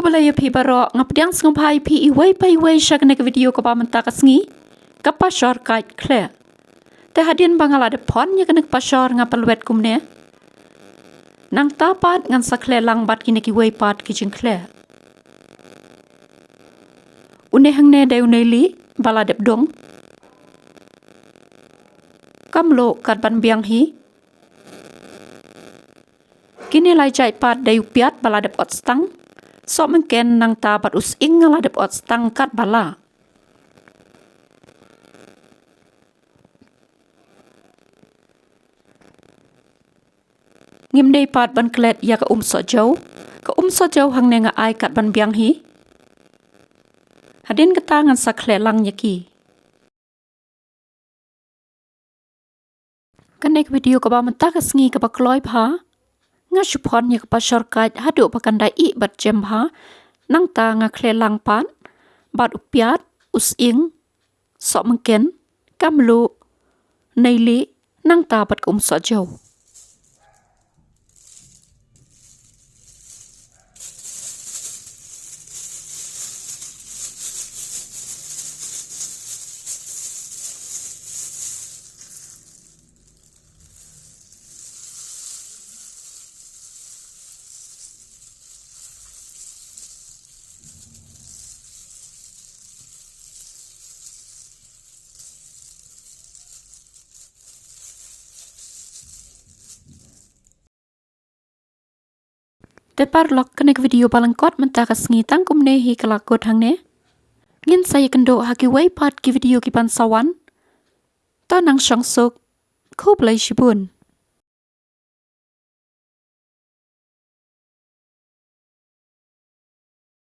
Khublei Shibun ngapdiang sngpai pi iway pa iway siya kena video ko pa mentakas ngi ka Pashor Kait Khleh. Te hadin bangala de pon nya kena Pashor ngapalwet kumne. Nang tapat ngan sa Khleh lang bat kini ki way pat ki jing Khleh. Une hangne de une lieh bala de dong. Mluh kat ban biang hi. Kini lai jai pat de piat bala de ot stang. Sohmynken nang tapat Sying ngala de ot stang kat bala. Ngim dei pat ban Khleh ya ka sohjew. Ka sohjew hang ne nga ai kat ban biang hi. Hadin ketangan sa Khleh lang nyaki. Kanek video ka ba mentakas ngi ka ba kloi pha. Nga supon nya ka Pashor Kait hadu pakandai I bat jem pha. Nang ta nga Khleh lang pan. Bat piat, Sying, Sohmynken, mluh, lieh, nang ta bat ka sohjew. Tepar lok kenek video balangkot mentakas ngi tangkum nehi kelakot hang ne. Ngin saya kendo haki way pat ki video ki pan sawan. Tanang syang sok Khublei Shibun.